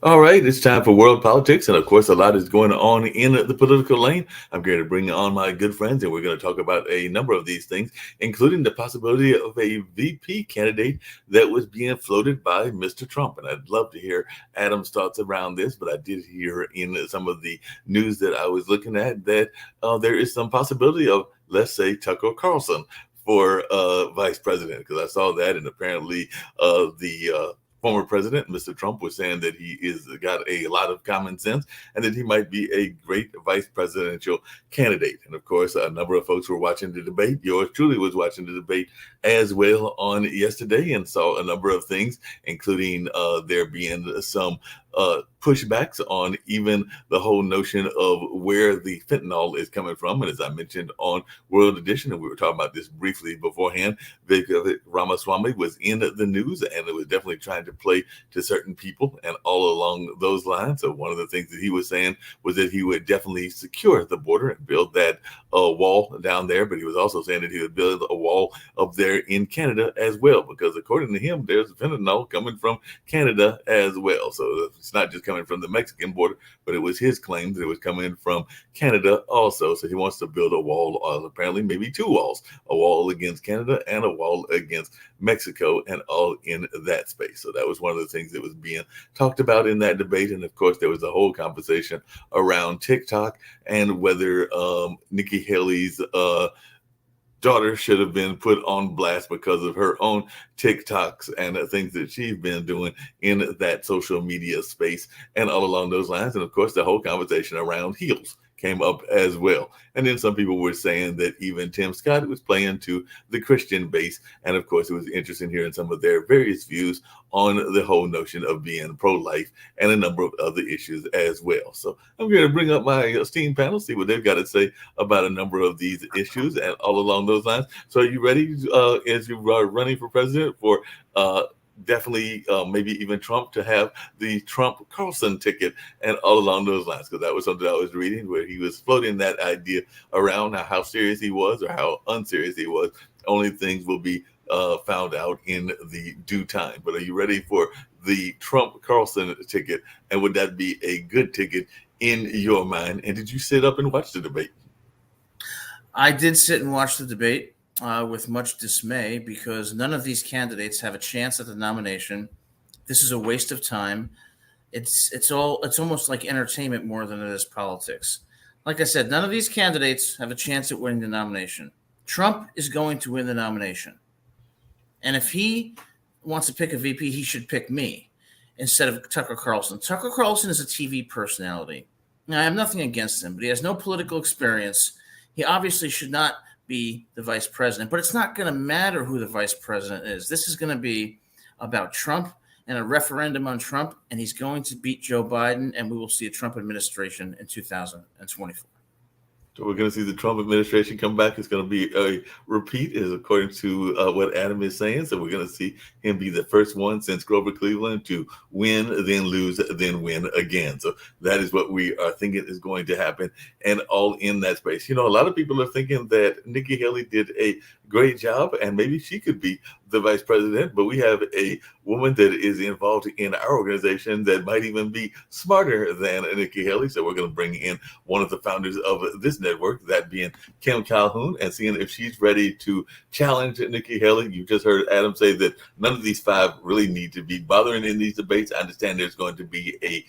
All right, it's time for world politics, and of course, a lot is going on in the political lane. I'm going to bring on my good friends, and we're going to talk about a number of these things, including the possibility of a VP candidate that was being floated by Mr. Trump. And I'd love to hear Adam's thoughts around this, but I did hear in some of the news that I was looking at that there is some possibility of, let's say, Tucker Carlson for vice president, because I saw that, and apparently the former president, Mr. Trump, was saying that he is got a lot of common sense and that he might be a great vice presidential candidate. And of course, a number of folks were watching the debate. Yours truly was watching the debate as well on yesterday and saw a number of things, including there being some pushbacks on even the whole notion of where the fentanyl is coming from. And as I mentioned on World Edition, and we were talking about this briefly beforehand, Vivek Ramaswamy was in the news, and it was definitely trying to play to certain people and all along those lines. So one of the things that he was saying was that he would definitely secure the border and build that wall down there. But he was also saying that he would build a wall up there in Canada as well, because according to him, there's fentanyl coming from Canada as well. So it's not just coming from the Mexican border, but it was his claim that it was coming from Canada also. So he wants to build a wall, apparently maybe two walls, a wall against Canada and a wall against Mexico, and all in that space. So that was one of the things that was being talked about in that debate. And of course, there was a whole conversation around TikTok and whether Nikki Haley's daughter should have been put on blast because of her own TikToks and things that she's been doing in that social media space and all along those lines. And of course, the whole conversation around heels came up as well. And then some people were saying that even Tim Scott was playing to the Christian base. And of course, it was interesting hearing some of their various views on the whole notion of being pro-life and a number of other issues as well. So I'm going to bring up my esteemed panel, see what they've got to say about a number of these issues and all along those lines. So are you ready as you are running for president for definitely maybe even Trump to have the Trump Carlson ticket and all along those lines? Because that was something I was reading where he was floating that idea around how serious he was or how unserious he was. Only things will be found out in the due time. But are you ready for the Trump Carlson ticket? And would that be a good ticket in your mind? And did you sit up and watch the debate? I did sit and watch the debate with much dismay, because none of these candidates have a chance at the nomination. This is a waste of time. It's almost like entertainment more than it is politics. Like I said, none of these candidates have a chance at winning the nomination. Trump is going to win the nomination. And if he wants to pick a VP, he should pick me instead of Tucker Carlson. Tucker Carlson is a TV personality. Now, I have nothing against him, but he has no political experience. He obviously should not be the vice president, but it's not going to matter who the vice president is. This is going to be about Trump and a referendum on Trump, and he's going to beat Joe Biden, and we will see a Trump administration in 2024. So we're going to see the Trump administration come back. It's going to be a repeat, is according to what Adam is saying. So we're going to see him be the first one since Grover Cleveland to win, then lose, then win again. So that is what we are thinking is going to happen, and all in that space. You know, a lot of people are thinking that Nikki Haley did a great job and maybe she could be the vice president, but we have a woman that is involved in our organization that might even be smarter than Nikki Haley. So we're going to bring in one of the founders of this network, that being Kim Calhoun, and seeing if she's ready to challenge Nikki Haley. You just heard Adam say that none of these five really need to be bothering in these debates. I understand there's going to be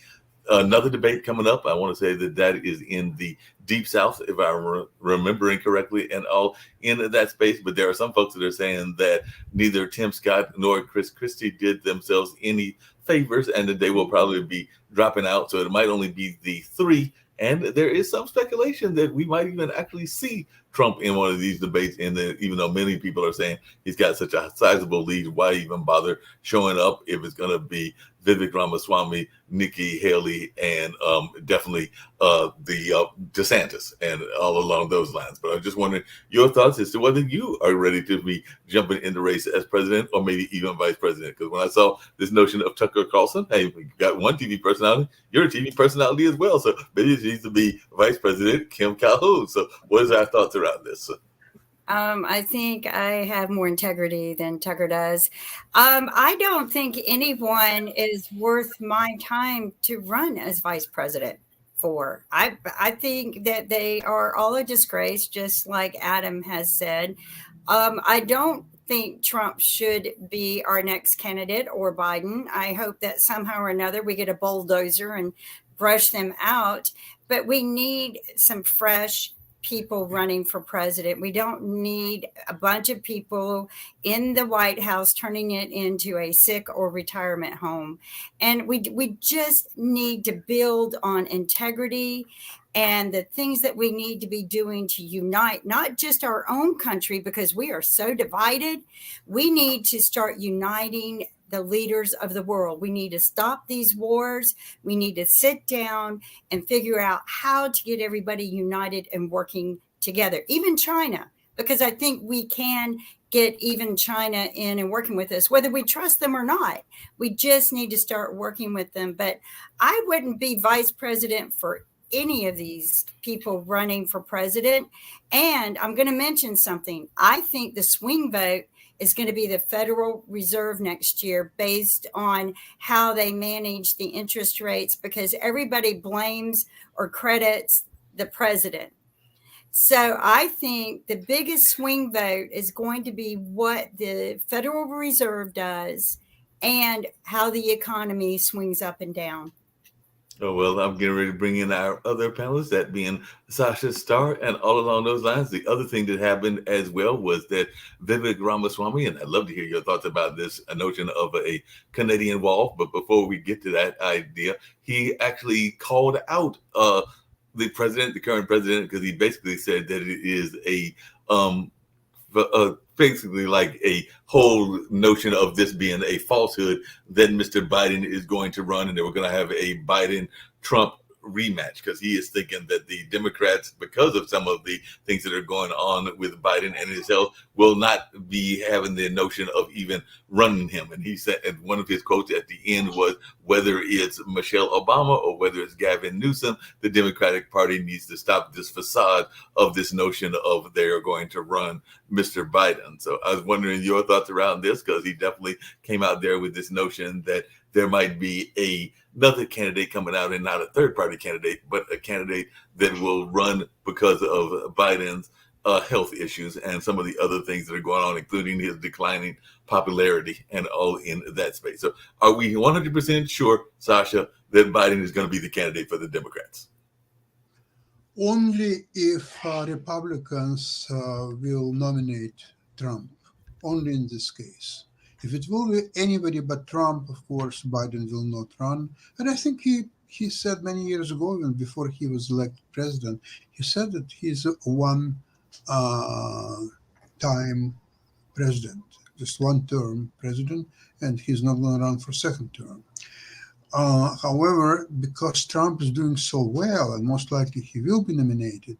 another debate coming up. I want to say that is in the Deep South, if I'm remembering correctly, and all in that space. But there are some folks that are saying that neither Tim Scott nor Chris Christie did themselves any favors, and that they will probably be dropping out. So it might only be the three. And there is some speculation that we might even actually see Trump in one of these debates, and then even though many people are saying he's got such a sizable lead, why even bother showing up if it's going to be Vivek Ramaswamy, Nikki Haley, and definitely the DeSantis, and all along those lines. But I'm just wondering your thoughts as to whether you are ready to be jumping in the race as president or maybe even vice president. Because when I saw this notion of Tucker Carlson, hey, you got one TV personality, you're a TV personality as well. So maybe it needs to be Vice President Kim Calhoun. So what is our thoughts around this? I think I have more integrity than Tucker does. I don't think anyone is worth my time to run as vice president for. I think that they are all a disgrace, just like Adam has said. I don't think Trump should be our next candidate or Biden. I hope that somehow or another we get a bulldozer and brush them out. But we need some fresh people running for president. We don't need a bunch of people in the White House turning it into a sick or retirement home. And we just need to build on integrity and the things that we need to be doing to unite, not just our own country, because we are so divided. We need to start uniting the leaders of the world. We need to stop these wars. We need to sit down and figure out how to get everybody united and working together, even China, because I think we can get even China in and working with us, whether we trust them or not. We just need to start working with them. But I wouldn't be vice president for any of these people running for president. And I'm going to mention something. I think the swing vote is going to be the Federal Reserve next year based on how they manage the interest rates, because everybody blames or credits the president. So I think the biggest swing vote is going to be what the Federal Reserve does and how the economy swings up and down. Oh, well, I'm getting ready to bring in our other panelists, that being Sasha Starr. And all along those lines, the other thing that happened as well was that Vivek Ramaswamy, and I'd love to hear your thoughts about this notion of a Canadian wall. But before we get to that idea, he actually called out the president, the current president, because he basically said that it is basically like a whole notion of this being a falsehood, that Mr. Biden is going to run and they were going to have a Biden-Trump rematch, because he is thinking that the Democrats, because of some of the things that are going on with Biden and his health, will not be having the notion of even running him. And he said, and one of his quotes at the end was, whether it's Michelle Obama or whether it's Gavin Newsom, the Democratic Party needs to stop this facade of this notion of they're going to run Mr. Biden. So I was wondering your thoughts around this, because he definitely came out there with this notion that there might be another candidate coming out, and not a third party candidate, but a candidate that will run because of Biden's health issues and some of the other things that are going on, including his declining popularity and all in that space. So are we 100% sure, Sasha, that Biden is going to be the candidate for the Democrats? Only if Republicans will nominate Trump, only in this case. If it will be anybody but Trump, of course, Biden will not run. And I think he said many years ago, even before he was elected president, he said that he's a one-time president, just one-term president, and he's not going to run for second term. However, because Trump is doing so well, and most likely he will be nominated,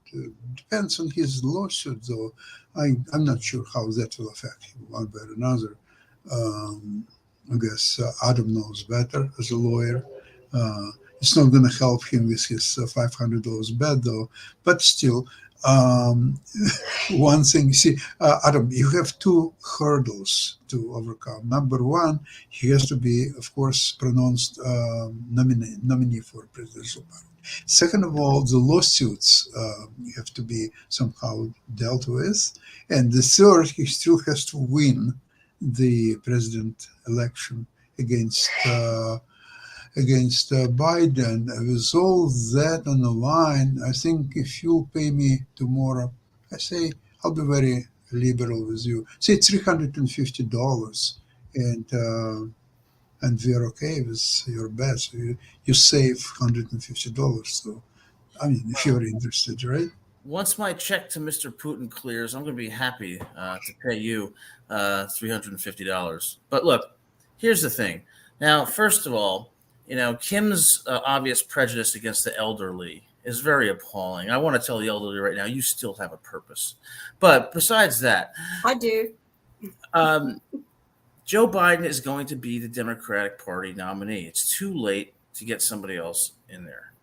depends on his lawsuit, though. I'm not sure how that will affect him one way or another. I guess Adam knows better as a lawyer. It's not going to help him with his $500 bet, though. But still, one thing, you see, Adam, you have two hurdles to overcome. Number one, he has to be, of course, pronounced nominee for presidential power. Second of all, the lawsuits have to be somehow dealt with. And the third, he still has to win the president election against Biden. With all that on the line, I think if you pay me tomorrow, I say I'll be very liberal with you. Say $350, and we're okay with your bet. So you save $150. So, I mean, if you're interested, right? once my check to Mr. Putin clears, I'm going to be happy to pay you $350. But look, here's the thing. Now, first of all, Kim's obvious prejudice against the elderly is very appalling. I want to tell the elderly right now, you still have a purpose. But besides that, I do. Joe Biden is going to be the Democratic Party nominee. It's too late to get somebody else in there.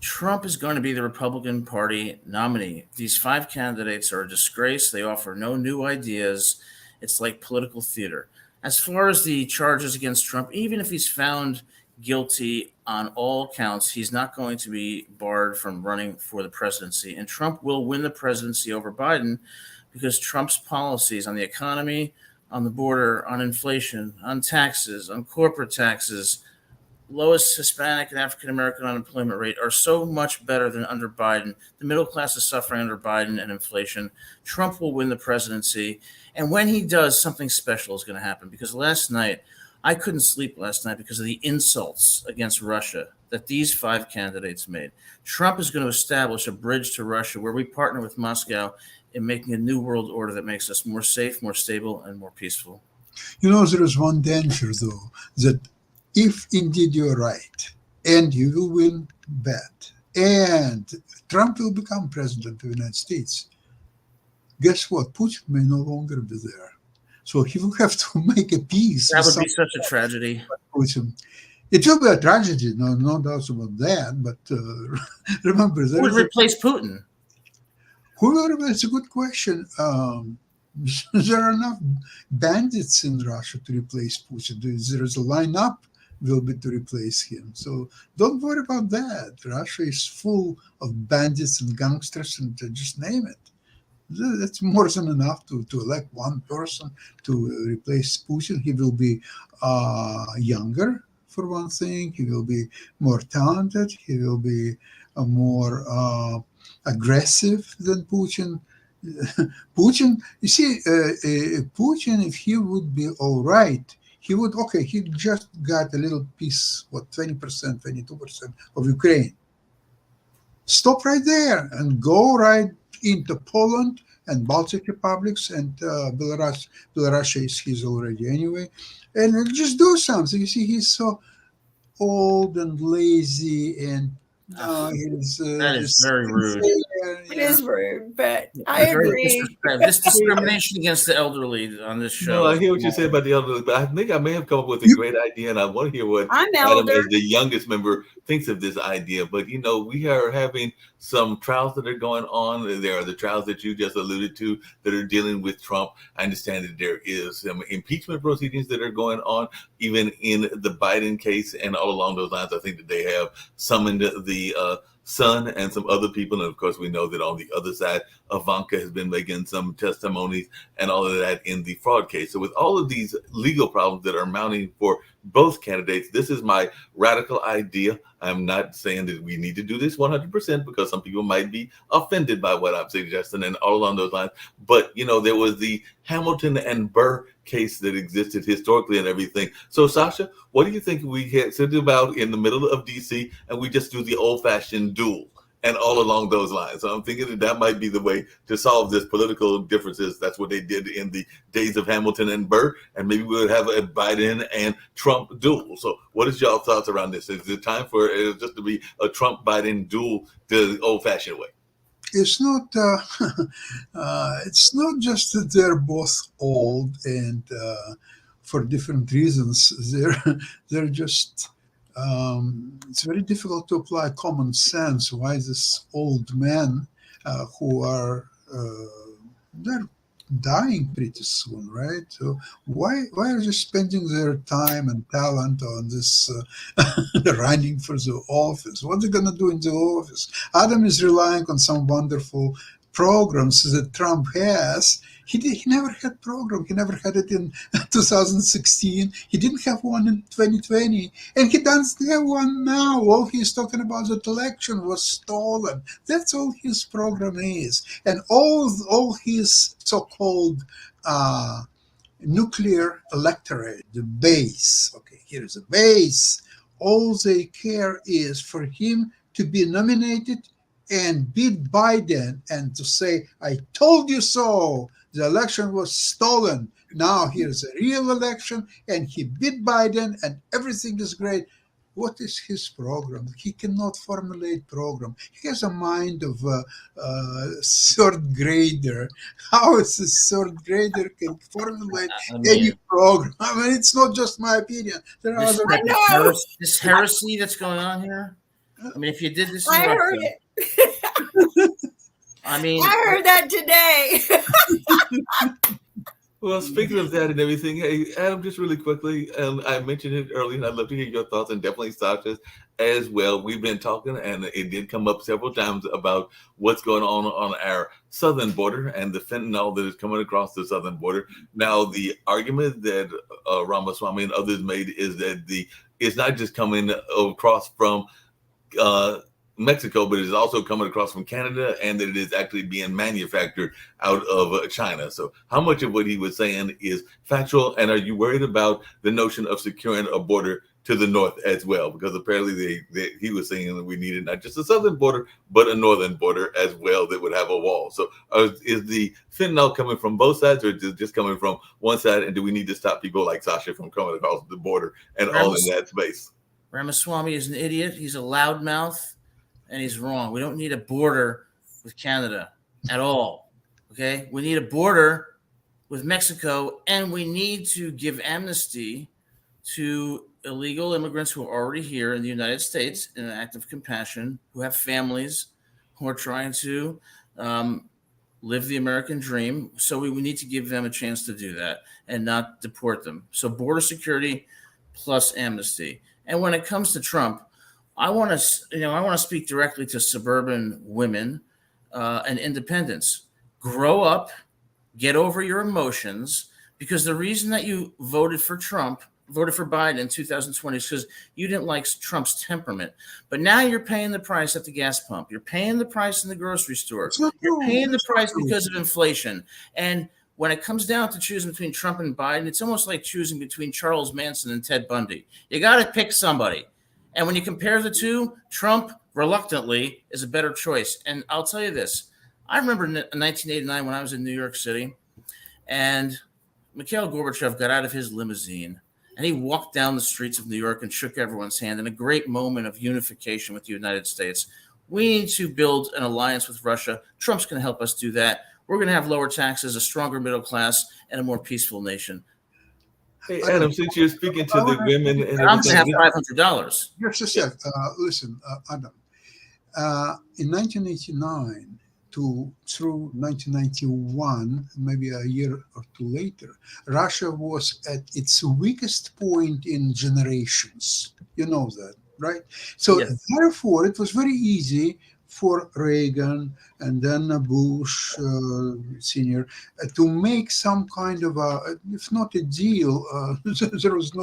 Trump is going to be the Republican Party nominee. These 5 candidates are a disgrace. They offer no new ideas. It's like political theater. As far as the charges against Trump, even if he's found guilty on all counts, he's not going to be barred from running for the presidency. And Trump will win the presidency over Biden because Trump's policies on the economy, on the border, on inflation, on taxes, on corporate taxes, lowest Hispanic and African American unemployment rate are so much better than under Biden. The middle class is suffering under Biden and inflation. Trump will win the presidency. And when he does, something special is going to happen. Because last night, I couldn't sleep last night because of the insults against Russia that these 5 candidates made. Trump is going to establish a bridge to Russia where we partner with Moscow in making a new world order that makes us more safe, more stable, and more peaceful. There is one danger, though, that if indeed you're right, and you will win bad, and Trump will become president of the United States, guess what? Putin may no longer be there. So he will have to make a peace. That would be such a tragedy. Putin. It will be a tragedy, no doubts about that. But remember, who would replace Putin? Who will replace? It's a good question. There are enough bandits in Russia to replace Putin. There is a lineup will be to replace him. So don't worry about that. Russia is full of bandits and gangsters, and just name it. That's more than enough to elect one person to replace Putin. He will be younger, for one thing. He will be more talented. He will be more aggressive than Putin. Putin, you see, Putin, if he would be all right, he just got a little piece, 20%, 22% of Ukraine. Stop right there and go right into Poland and Baltic republics and Belarus. Belarus is his already anyway. And just do something. You see, he's so old and lazy and that is very rude. It is rude, but I agree. This discrimination against the elderly on this show. No, I hear what you say about the elderly, but I think I may have come up with a great idea, and I want to hear what Adam, as the youngest member, thinks of this idea. But we are having some trials that are going on. There are the trials that you just alluded to that are dealing with Trump. I understand that there is some impeachment proceedings that are going on, even in the Biden case, and all along those lines. I think that they have summoned the son and some other people, and of course we know that on the other side, Ivanka has been making some testimonies and all of that in the fraud case. So with all of these legal problems that are mounting for both candidates, this is my radical idea. I'm not saying that we need to do this 100% because some people might be offended by what I'm suggesting and all along those lines. But, there was the Hamilton and Burr case that existed historically and everything. So, Sasha, what do you think we sit about in the middle of D.C. and we just do the old-fashioned duel and all along those lines? So I'm thinking that might be the way to solve this political differences. That's what they did in the days of Hamilton and Burr, and maybe we would have a Biden and Trump duel. So what is y'all thoughts around this? Is it time for it just to be a Trump-Biden duel the old-fashioned way? It's not. It's not just that they're both old and for different reasons. They're just. It's very difficult to apply common sense. Why this old men who are they're dying pretty soon, right? So why are they spending their time and talent on this running for the office? What are they going to do in the office? Adam is relying on some wonderful programs that Trump has. He never had program. He never had it in 2016. He didn't have one in 2020. And he doesn't have one now. All he's talking about that election was stolen. That's all his program is. And all his so-called nuclear electorate, the base. Okay, here's a base. All they care is for him to be nominated and beat Biden and to say, I told you so, the election was stolen. Now here's a real election and he beat Biden and everything is great. What is his program? He cannot formulate program. He has a mind of a third grader. How is a third grader can formulate I any mean, program? I mean, it's not just my opinion. There are this, other. I know. this heresy that's going on here. I mean, if you did this in I heard Russia, it. I mean, I heard that today. Well, speaking of that and everything, hey, Adam, just really quickly, I mentioned it earlier, and I'd love to hear your thoughts, and definitely Sasha's as well. We've been talking, and it did come up several times about what's going on our southern border and the fentanyl that is coming across the southern border. Now, the argument that Ramaswamy and others made is that it's not just coming across from Mexico, but it is also coming across from Canada, and that it is actually being manufactured out of China. So how much of what he was saying is factual, and are you worried about the notion of securing a border to the north as well? Because apparently he was saying that we needed not just a southern border, but a northern border as well that would have a wall. So is the fentanyl coming from both sides, or is it just coming from one side, and do we need to stop people like Sasha from coming across the border and all in that space? Ramaswamy is an idiot. He's a loudmouth. And he's wrong. We don't need a border with Canada at all. Okay? We need a border with Mexico, and we need to give amnesty to illegal immigrants who are already here in the United States in an act of compassion, who have families, who are trying to live the American dream. So we need to give them a chance to do that and not deport them. So border security plus amnesty. And when it comes to Trump, I want to speak directly to suburban women and independents. Grow up, get over your emotions, because the reason that you voted for Biden in 2020 is because you didn't like Trump's temperament. But now you're paying the price at the gas pump. You're paying the price in the grocery store. You're paying the price because of inflation. And when it comes down to choosing between Trump and Biden, it's almost like choosing between Charles Manson and Ted Bundy. You got to pick somebody. And when you compare the two, Trump, reluctantly, is a better choice. And I'll tell you this. I remember in 1989 when I was in New York City, and Mikhail Gorbachev got out of his limousine, and he walked down the streets of New York and shook everyone's hand in a great moment of unification with the United States. We need to build an alliance with Russia. Trump's going to help us do that. We're going to have lower taxes, a stronger middle class, and a more peaceful nation. Hey, Adam, since you're speaking to the women, and I'm going to have $500. Just a sec. Listen, Adam. In 1989 through 1991, maybe a year or two later, Russia was at its weakest point in generations. You know that, right? So therefore, it was very easy for Reagan and then Bush Senior to make some kind of if not a deal, there was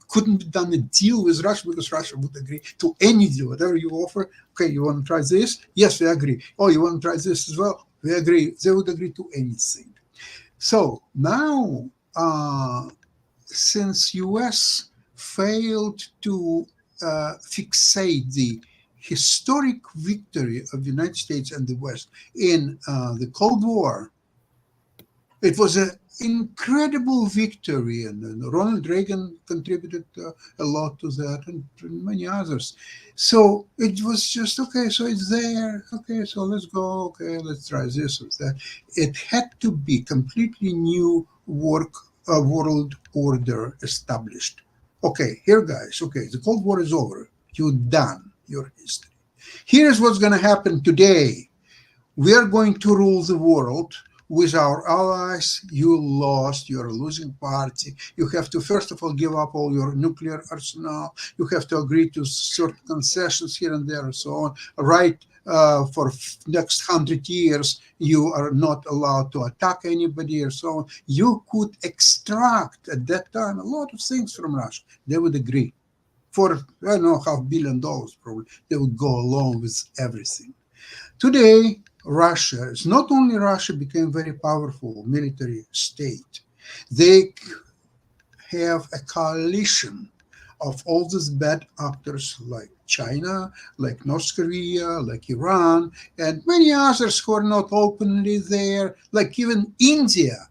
couldn't be done a deal with Russia because Russia would agree to any deal, whatever you offer. Okay, you want to try this? Yes, we agree. Oh, you want to try this as well? We agree. They would agree to anything. So now, since US failed to fixate the historic victory of the United States and the West in the Cold War, it was an incredible victory, and Ronald Reagan contributed a lot to that, and many others. So it was just, okay, so it's there. Okay, so let's go. Okay, let's try this or that. It had to be completely new world order established. Okay, here, guys. Okay, the Cold War is over. You're done your history. Here's what's going to happen today. We are going to rule the world with our allies. You lost. You're a losing party. You have to, first of all, give up all your nuclear arsenal. You have to agree to certain concessions here and there and so on. Right, for next 100 years, you are not allowed to attack anybody or so on. You could extract at that time a lot of things from Russia. They would agree. For, I don't know, $500 million probably, they would go along with everything. Today, Russia, it's not only Russia became very powerful military state, they have a coalition of all these bad actors like China, like North Korea, like Iran, and many others who are not openly there, like even India.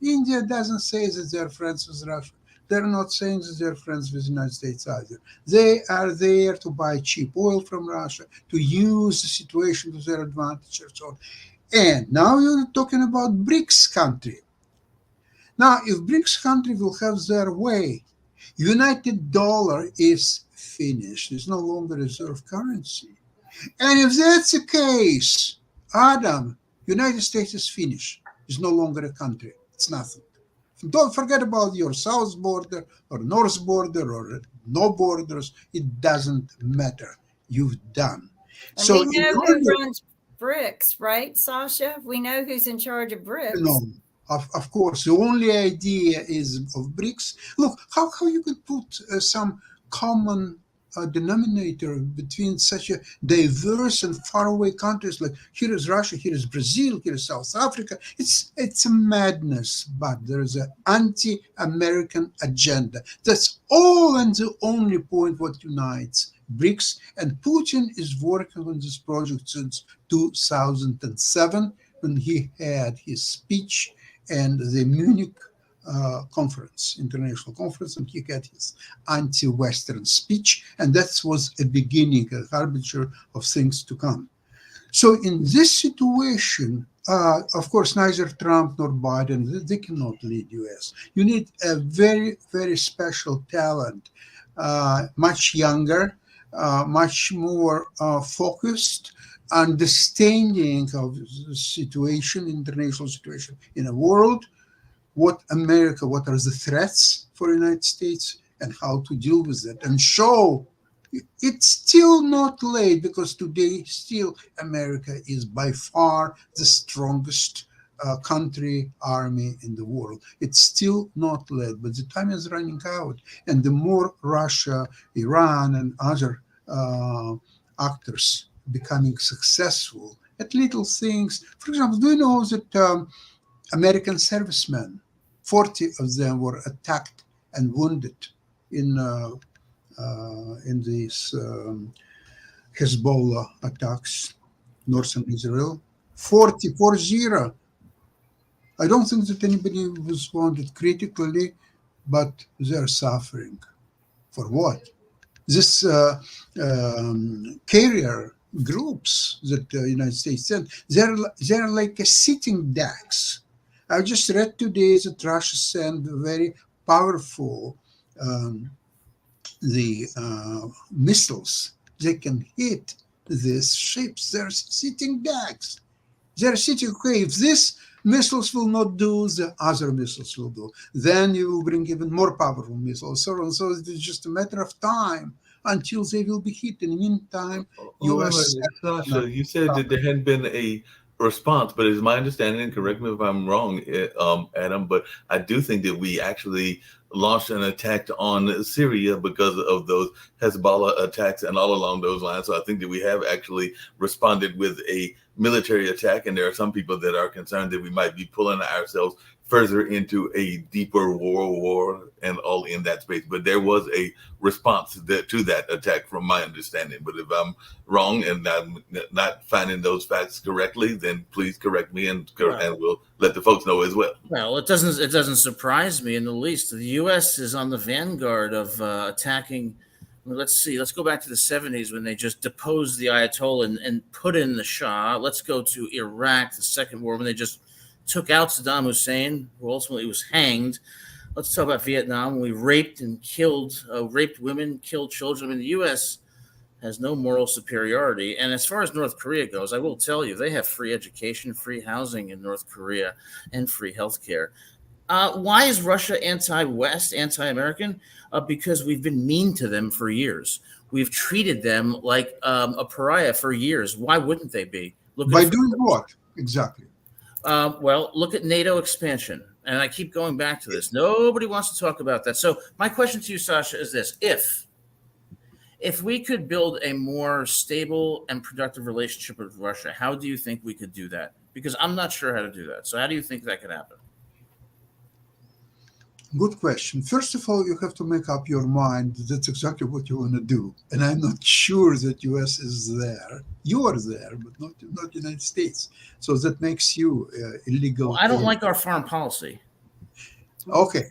India doesn't say that they're friends with Russia. They're not saying that they're friends with the United States either. They are there to buy cheap oil from Russia, to use the situation to their advantage and so on. And now you're talking about BRICS country. Now, if BRICS country will have their way, United dollar is finished. It's no longer reserve currency. And if that's the case, Adam, United States is finished. It's no longer a country. It's nothing. Don't forget about your south border or north border or no borders. It doesn't matter. You've done. And So we in know order, who runs BRICS, right, Sasha? We know who's in charge of BRICS. no, of course, the only idea is of BRICS. Look, how you could put some common denominator between such a diverse and faraway countries like here is Russia, here is Brazil, here is South Africa. It's a madness, but there is an anti-American agenda. That's all and the only point what unites BRICS, and Putin is working on this project since 2007 when he had his speech and the Munich international conference, and he had his anti-Western speech, and that was a beginning, a harbinger of things to come. So in this situation, of course, neither Trump nor Biden, they cannot lead U.S. You need a very, very special talent, much younger, much more focused, understanding of the situation, international situation in the world, what are the threats for the United States and how to deal with it, and show it's still not late, because today still America is by far the strongest country, army in the world. It's still not late, but the time is running out. And the more Russia, Iran, and other actors becoming successful at little things. For example, do you know that American servicemen, 40 of them were attacked and wounded in these Hezbollah attacks, northern Israel? 40. I don't think that anybody was wounded critically, but they're suffering. For what? This carrier groups that the United States sent, they're like a sitting ducks. I just read today that Russia sent very powerful missiles. They can hit these ships. They're sitting ducks. They're sitting, okay, if these missiles will not do, the other missiles will do. Then you will bring even more powerful missiles, so on. So it's just a matter of time until they will be hit. In the meantime, U.S. Sasha, you said that there hadn't been a response, but it's my understanding, and correct me if I'm wrong, Adam, but I do think that we actually launched an attack on Syria because of those Hezbollah attacks and all along those lines. So I think that we have actually responded with a military attack, and there are some people that are concerned that we might be pulling ourselves further into a deeper war and all in that space. But there was a response to that attack from my understanding. But if I'm wrong and I'm not finding those facts correctly, then please correct me and we'll let the folks know as well. Well, it doesn't surprise me in the least. The U.S. is on the vanguard of attacking. Let's go back to the 70s when they just deposed the Ayatollah and put in the Shah. Let's go to Iraq, the Second War, when they just took out Saddam Hussein, who ultimately was hanged. Let's talk about Vietnam, when we raped women, killed children. I mean, the U.S. has no moral superiority. And as far as North Korea goes, I will tell you, they have free education, free housing in North Korea, and free healthcare. Why is Russia anti-West, anti-American? Because we've been mean to them for years. We've treated them like a pariah for years. Why wouldn't they be? By doing what? Exactly. Well, look at NATO expansion. And I keep going back to this. Nobody wants to talk about that. So my question to you, Sasha, is this. If we could build a more stable and productive relationship with Russia, how do you think we could do that? Because I'm not sure how to do that. So how do you think that could happen? Good question. First of all, you have to make up your mind that that's exactly what you want to do. And I'm not sure that US is there. You are there, but not United States. So that makes you illegal. Well, I don't like our foreign policy. Okay.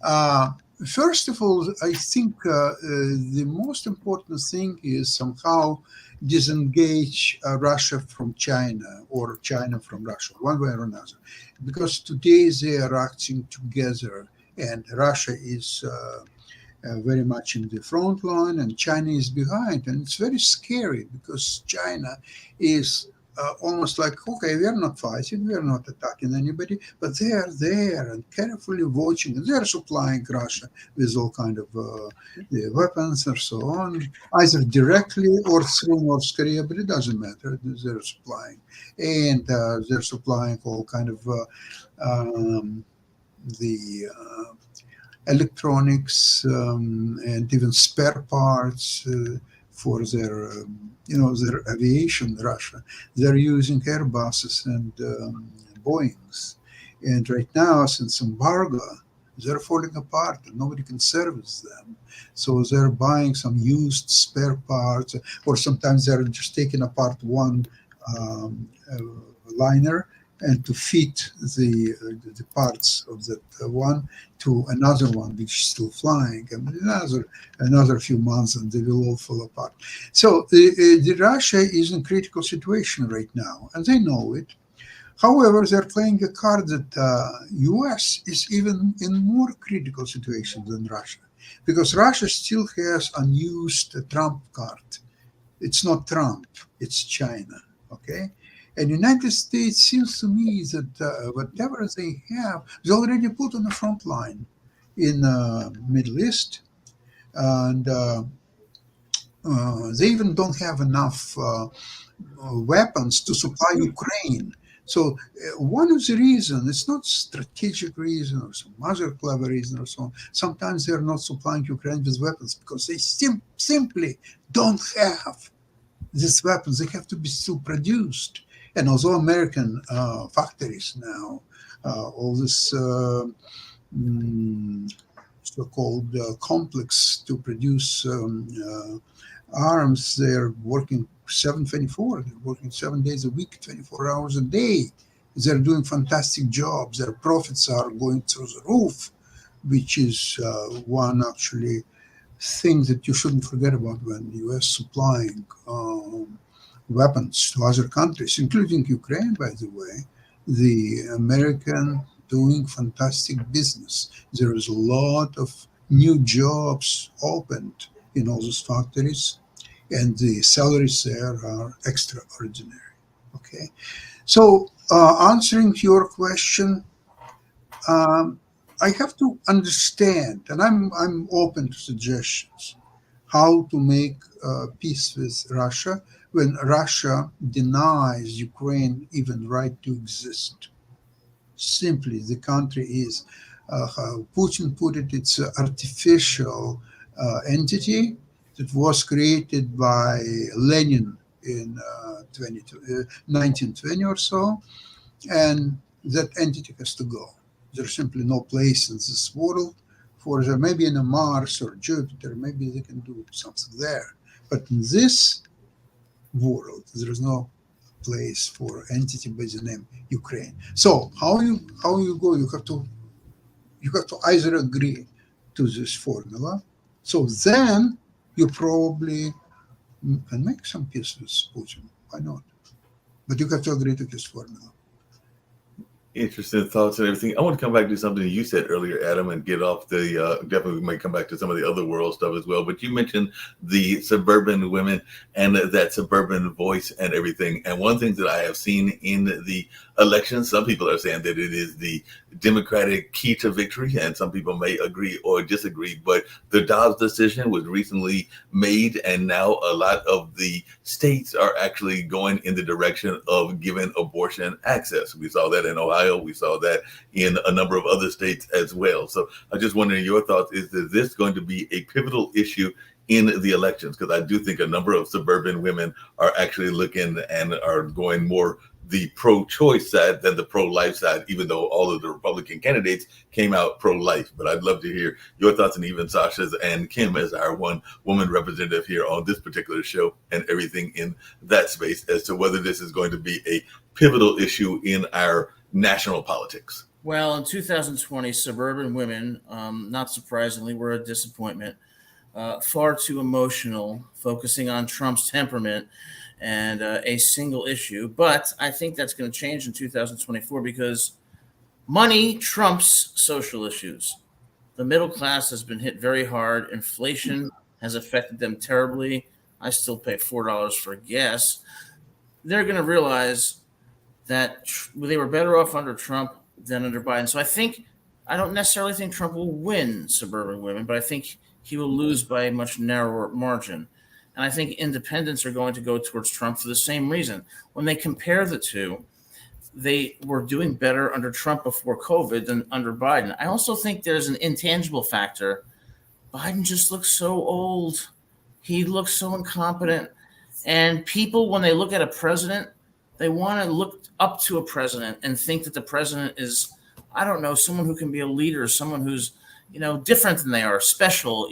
Uh, First of all, I think the most important thing is somehow disengage Russia from China or China from Russia, one way or another. Because today they are acting together, and Russia is very much in the front line and China is behind. And it's very scary because China is almost like, okay, we are not fighting, we are not attacking anybody, but they are there and carefully watching. And they are supplying Russia with all kind of the weapons and so on, either directly or through North Korea, but it doesn't matter. They're supplying. And they're supplying all kind of the electronics and even spare parts for their, their aviation. Russia, they're using Airbuses and Boeings, and right now, since embargo, they're falling apart and nobody can service them. So they're buying some used spare parts, or sometimes they're just taking apart one liner and to fit the parts of that one to another one which is still flying, and another few months and they will all fall apart. So the Russia is in a critical situation right now, and they know it. However, they're playing a card that U.S. is even in more critical situation than Russia, because Russia still has unused Trump card. It's not Trump, it's China, okay? And United States seems to me that whatever they have, they already put on the front line in Middle East, and they even don't have enough weapons to supply Ukraine. So one of the reasons, it's not strategic reason or some other clever reason or so on. Sometimes they're not supplying Ukraine with weapons because they simply don't have these weapons. They have to be still produced. And although American factories now, all this so-called complex to produce arms, they're working 7/24. They're working 7 days a week, 24 hours a day. They're doing fantastic jobs. Their profits are going through the roof, which is one actually thing that you shouldn't forget about when the U.S. supplying weapons to other countries, including Ukraine, by the way. The American doing fantastic business. There is a lot of new jobs opened in all those factories, and the salaries there are extraordinary. Okay, so answering to your question, I have to understand, and I'm open to suggestions, how to make peace with Russia when Russia denies Ukraine even right to exist. Simply, the country is, how Putin put it, it's an artificial entity that was created by Lenin in 1920 or so, and that entity has to go. There's simply no place in this world for them. Maybe in a Mars or Jupiter, maybe they can do something there. But in this world, there is no place for entity by the name Ukraine. So how you go? You have to either agree to this formula. So then you probably can make some peace with Putin. Why not? But you have to agree to this formula. Interesting thoughts and everything. I want to come back to something you said earlier, Adam, and get off the definitely may come back to some of the other world stuff as well. But you mentioned the suburban women and that suburban voice and everything. And one thing that I have seen in the election, some people are saying that it is the Democratic key to victory, and some people may agree or disagree. But the Dobbs decision was recently made, and now a lot of the states are actually going in the direction of giving abortion access. We saw that in Ohio. We saw that in a number of other states as well. So I'm just wondering your thoughts. Is this going to be a pivotal issue in the elections? Because I do think a number of suburban women are actually looking and are going more the pro-choice side than the pro-life side, even though all of the Republican candidates came out pro-life. But I'd love to hear your thoughts, and even Sasha's and Kim as our one woman representative here on this particular show and everything in that space, as to whether this is going to be a pivotal issue in our national politics. Well, in 2020, suburban women, not surprisingly, were a disappointment. Far too emotional, focusing on Trump's temperament and a single issue. But I think that's going to change in 2024 because money trumps social issues. The middle class has been hit very hard. Inflation has affected them terribly. I still pay $4 for gas. They're going to realize that they were better off under Trump than under Biden. So I don't necessarily think Trump will win suburban women, but I think he will lose by a much narrower margin. And I think independents are going to go towards Trump for the same reason. When they compare the two, they were doing better under Trump before COVID than under Biden. I also think there's an intangible factor. Biden just looks so old. He looks so incompetent. And people, when they look at a president, they want to look up to a president and think that the president is, I don't know, someone who can be a leader, someone who's, different than they are, special,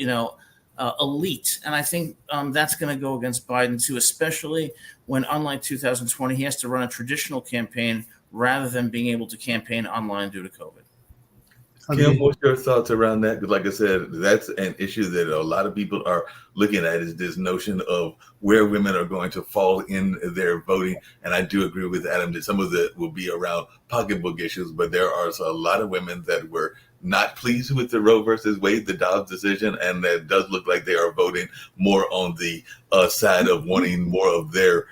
elite. And I think that's going to go against Biden too, especially when, unlike 2020, he has to run a traditional campaign rather than being able to campaign online due to COVID. Kim, what's your thoughts around that? Because like I said, that's an issue that a lot of people are looking at, is this notion of where women are going to fall in their voting. And I do agree with Adam that some of it will be around pocketbook issues, but there are a lot of women that were not pleased with the Roe versus Wade, the Dobbs decision, and that does look like they are voting more on the side of wanting more of their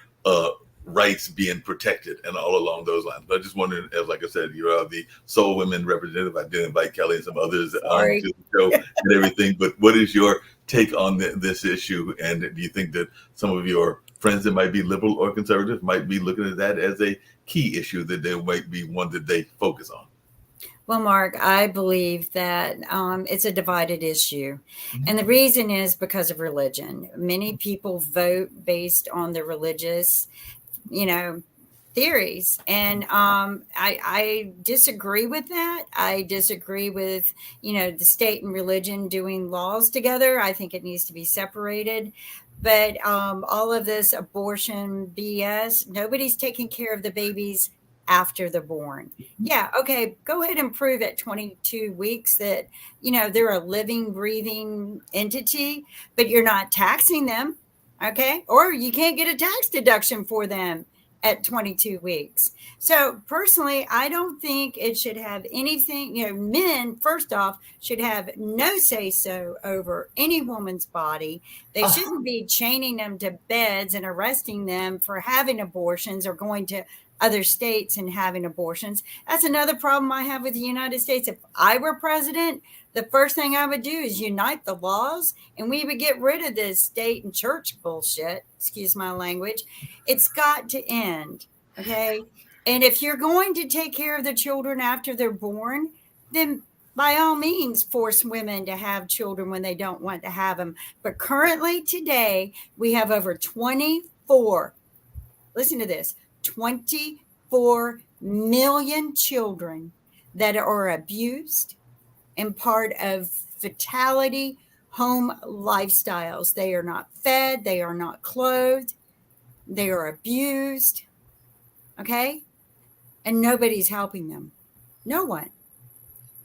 rights being protected and all along those lines. But I just wondering, as like I said, you are the sole women representative. I did invite Kelly and some others to the show and everything. But what is your take on this issue? And do you think that some of your friends that might be liberal or conservative might be looking at that as a key issue, that there might be one that they focus on? Well, Mark, I believe that it's a divided issue. And the reason is because of religion. Many people vote based on their religious, theories. And I disagree with that. I disagree with, the state and religion doing laws together. I think it needs to be separated. But all of this abortion BS, nobody's taking care of the babies after they're born. Yeah, okay, go ahead and prove at 22 weeks that, they're a living, breathing entity, but you're not taxing them, okay? Or you can't get a tax deduction for them at 22 weeks. So personally, I don't think it should have anything, men, first off, should have no say-so over any woman's body. They shouldn't be chaining them to beds and arresting them for having abortions or going to other states and having abortions. That's another problem I have with the United States. If I were president, the first thing I would do is unite the laws, and we would get rid of this state and church bullshit. Excuse my language. It's got to end. Okay. And if you're going to take care of the children after they're born, then by all means, force women to have children when they don't want to have them. But currently today, we have over 24, listen to this, 24 million children that are abused and part of fatality home lifestyles. They are not fed. They are not clothed. They are abused. Okay? And nobody's helping them. No one.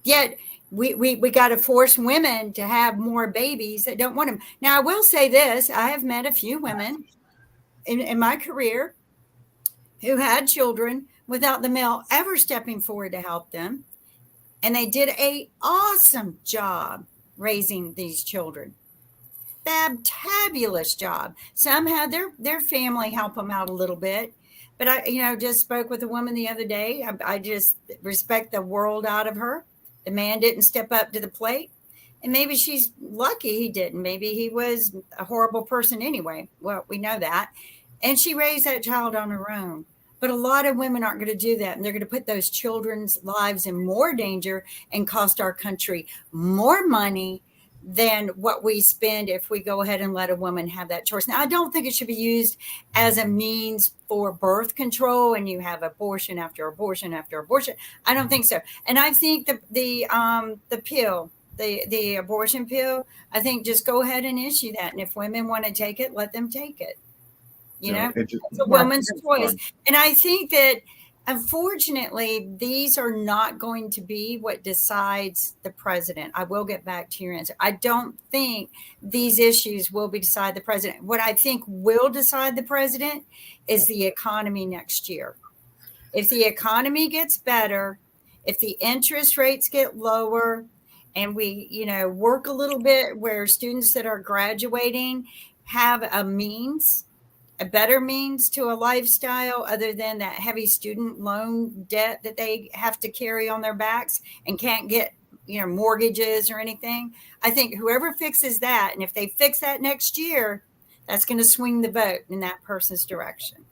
Yet we got to force women to have more babies that don't want them. Now, I will say this. I have met a few women in my career who had children without the male ever stepping forward to help them. And they did an awesome job raising these children. Fabulous job. Somehow their family helped them out a little bit. But I, just spoke with a woman the other day. I just respect the world out of her. The man didn't step up to the plate. And maybe she's lucky he didn't. Maybe he was a horrible person anyway. Well, we know that. And she raised that child on her own. But a lot of women aren't going to do that. And they're going to put those children's lives in more danger and cost our country more money than what we spend if we go ahead and let a woman have that choice. Now, I don't think it should be used as a means for birth control and you have abortion after abortion after abortion. I don't think so. And I think the pill, the abortion pill, I think just go ahead and issue that. And if women want to take it, let them take it. It's a woman's choice. And I think that, unfortunately, these are not going to be what decides the president. I will get back to your answer. I don't think these issues will decide the president. What I think will decide the president is the economy next year. If the economy gets better, if the interest rates get lower, and we, work a little bit where students that are graduating have a better means to a lifestyle other than that heavy student loan debt that they have to carry on their backs and can't get, mortgages or anything. I think whoever fixes that, and if they fix that next year, that's going to swing the vote in that person's direction.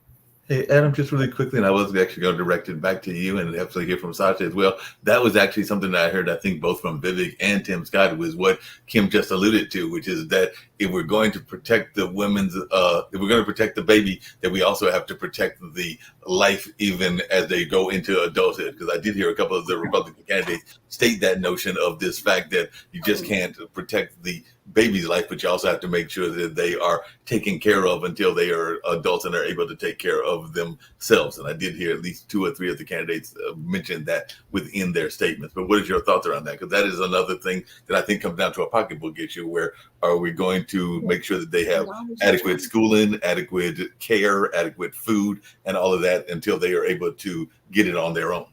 Hey, Adam, just really quickly, and I was actually going to direct it back to you and definitely hear from Sasha as well. That was actually something that I heard, I think, both from Vivek and Tim Scott, was what Kim just alluded to, which is that if we're going to protect the women's, if we're going to protect the baby, then we also have to protect the life even as they go into adulthood. Because I did hear a couple of the Republican candidates state that notion of this fact that you just can't protect the baby's life, but you also have to make sure that they are taken care of until they are adults and are able to take care of themselves. And I did hear at least 2 or 3 of the candidates mention that within their statements. But what is your thoughts around that? Because that is another thing that I think comes down to a pocketbook issue. Where are we going to make sure that they have adequate schooling, adequate care, adequate food, and all of that until they are able to get it on their own?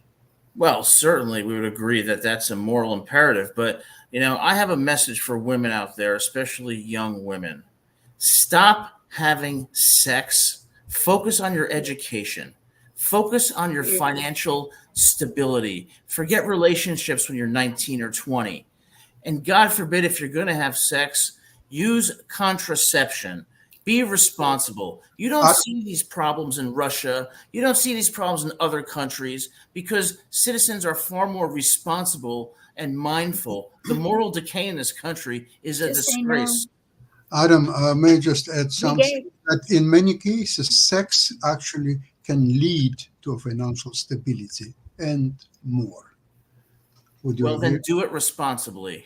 Well, certainly we would agree that that's a moral imperative. But, I have a message for women out there, especially young women. Stop having sex. Focus on your education. Focus on your financial stability. Forget relationships when you're 19 or 20. And God forbid, if you're going to have sex, use contraception. Be responsible. You don't see these problems in Russia. You don't see these problems in other countries because citizens are far more responsible and mindful. The moral decay in this country is a disgrace. Adam, may I just add something? That in many cases, sex actually can lead to a financial stability and more. Would you agree? Then do it responsibly.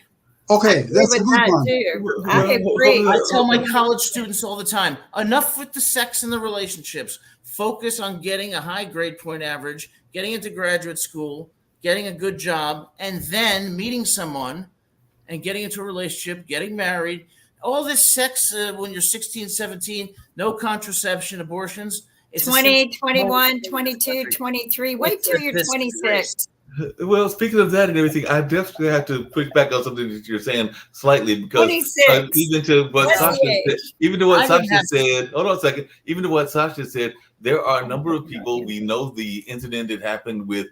Okay, that's a good one. I agree. I tell my college students all the time, enough with the sex and the relationships. Focus on getting a high grade point average, getting into graduate school, getting a good job, and then meeting someone and getting into a relationship, getting married. All this sex when you're 16, 17, no contraception, abortions. It's 20, 21, 22, 23. Wait till you're 26. Well, speaking of that and everything, I definitely have to push back on something that you're saying slightly because even to what Sasha said, hold on a second, even to what Sasha said, there are a number of people, we know the incident that happened with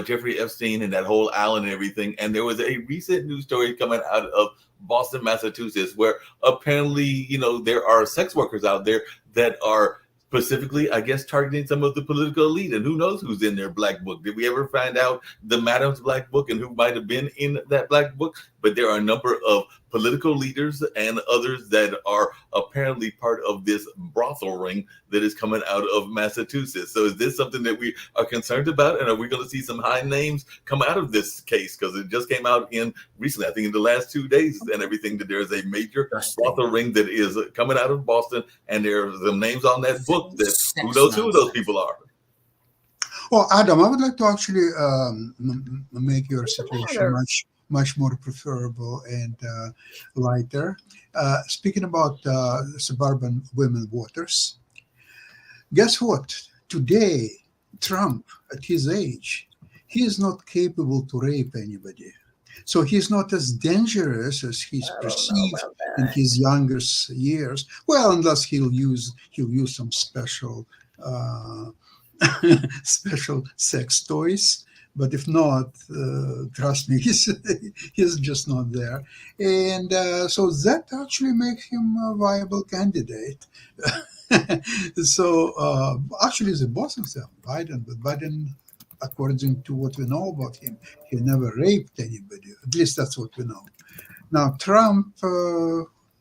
Jeffrey Epstein and that whole island and everything. And there was a recent news story coming out of Boston, Massachusetts, where apparently, there are sex workers out there that are specifically, I guess, targeting some of the political elite, and who knows who's in their black book. Did we ever find out the madam's black book and who might have been in that black book? But there are a number of political leaders and others that are apparently part of this brothel ring that is coming out of Massachusetts. So is this something that we are concerned about? And are we going to see some high names come out of this case? Because it just came out recently, I think in the last 2 days and everything, that there's a major brothel ring that is coming out of Boston. And there are some names on that book that who knows who those people are. Well, Adam, I would like to actually make your situation much more preferable and lighter. Speaking about suburban women voters, guess what? Today, Trump, at his age, he is not capable to rape anybody. So he's not as dangerous as he's perceived in his younger years. Well, unless he'll use some special special sex toys. But if not, trust me, he's just not there. And so that actually makes him a viable candidate. So actually, the boss himself, Biden, but Biden, according to what we know about him, he never raped anybody. At least that's what we know. Now, Trump,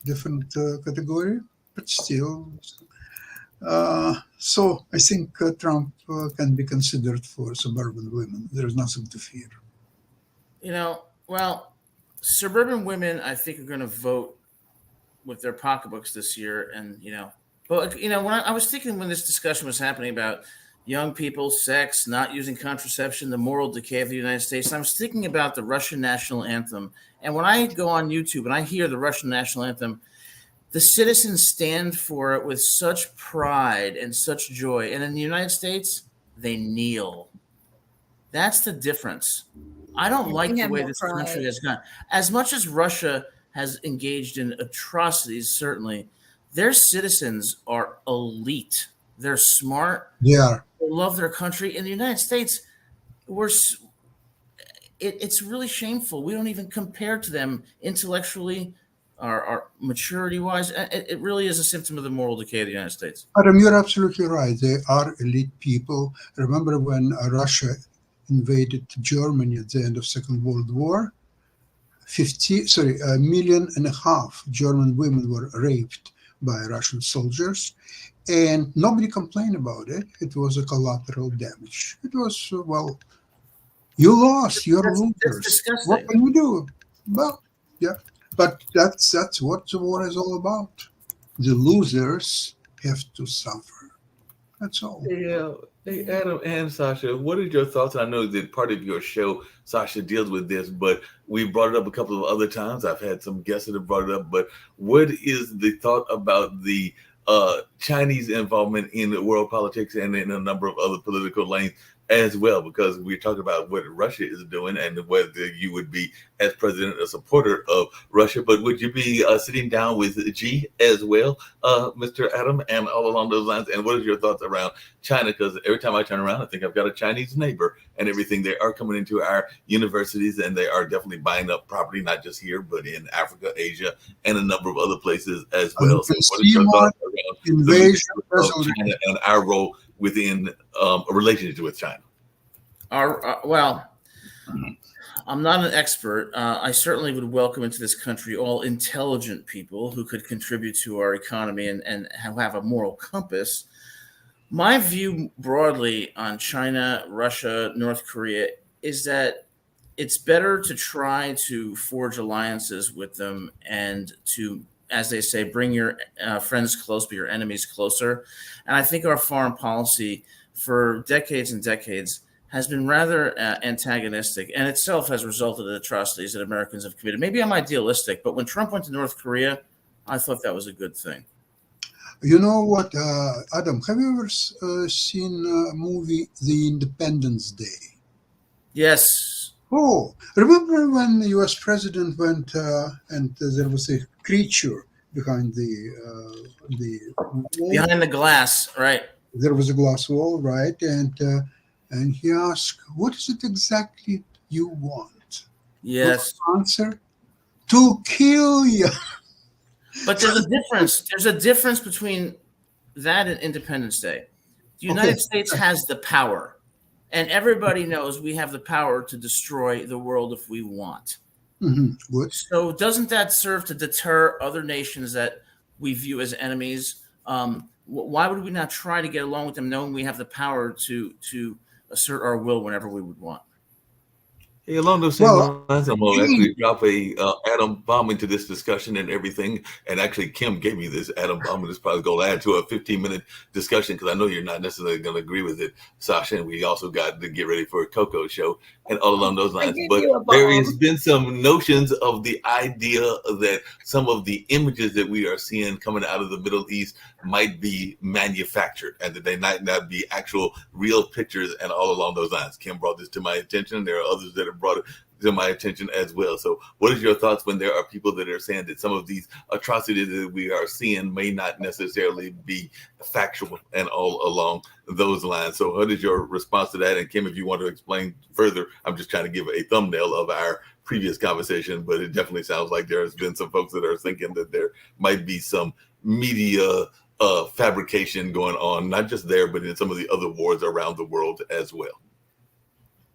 different category, but still. So I think Trump can be considered for suburban women. There is nothing to fear. Well, suburban women, I think, are going to vote with their pocketbooks this year. And, but, when I was thinking when this discussion was happening about young people, sex, not using contraception, the moral decay of the United States, I was thinking about the Russian national anthem. And when I go on YouTube and I hear the Russian national anthem, the citizens stand for it with such pride and such joy. And in the United States, they kneel. That's the difference. I don't like the way this country has gone. As much as Russia has engaged in atrocities, certainly, their citizens are elite. They're smart. They are. They love their country. In the United States, it's really shameful. We don't even compare to them intellectually, our maturity-wise. It really is a symptom of the moral decay of the United States. Adam, you're absolutely right. They are elite people. Remember when Russia invaded Germany at the end of Second World War? 1.5 million German women were raped by Russian soldiers, and nobody complained about it. It was a collateral damage. It was, well, you lost, you're losers. That's disgusting. What can you do? Well, yeah, but that's what the war is all about. The losers have to suffer. That's all. Yeah. Hey, Adam and Sasha, what are your thoughts? I know that part of your show, Sasha, deals with this, but we brought it up a couple of other times. I've had some guests that have brought it up, but what is the thought about the Chinese involvement in world politics and in a number of other political lanes as well? Because we're talking about what Russia is doing and whether you would be, as president, a supporter of Russia, but would you be sitting down with Xi as well, Mr. Adam, and all along those lines? And what is your thoughts around China? Because every time I turn around, I think I've got a Chinese neighbor and everything. They are coming into our universities and they are definitely buying up property, not just here, but in Africa, Asia, and a number of other places as well. So what is your thoughts around invasion of China and our role within a relationship with China? Well, I'm not an expert. I certainly would welcome into this country all intelligent people who could contribute to our economy and have a moral compass. My view broadly on China, Russia, North Korea is that it's better to try to forge alliances with them and to, as they say, bring your friends close, but your enemies closer. And I think our foreign policy for decades and decades has been rather antagonistic and itself has resulted in atrocities that Americans have committed. Maybe I'm idealistic, but when Trump went to North Korea, I thought that was a good thing. You know what, Adam, have you ever seen a movie, The Independence Day? Yes. Oh, remember when the US president went and there was a creature behind the wall? Behind the glass, right. There was a glass wall, right? And he asked, what is it exactly you want? Yes. The answer? To kill you. But there's a difference. There's a difference between that and Independence Day. The United States has the power, and everybody knows we have the power to destroy the world if we want. Mm-hmm. So doesn't that serve to deter other nations that we view as enemies? Why would we not try to get along with them knowing we have the power to assert our will whenever we would want? Hey, along those same lines, I'm going to actually drop a atom bomb into this discussion and everything. And actually, Kim gave me this atom bomb, and it's probably going to add to a 15-minute discussion because I know you're not necessarily going to agree with it, Sasha. And we also got to get ready for a Coco show and all along those lines. But there has been some notions of the idea that some of the images that we are seeing coming out of the Middle East might be manufactured and that they might not be actual real pictures and all along those lines. Kim brought this to my attention. There are others that have brought it to my attention as well. So what is your thoughts when there are people that are saying that some of these atrocities that we are seeing may not necessarily be factual and all along those lines? So what is your response to that? And Kim, if you want to explain further, I'm just trying to give a thumbnail of our previous conversation, but it definitely sounds like there has been some folks that are thinking that there might be some media fabrication going on, not just there, but in some of the other wars around the world as well.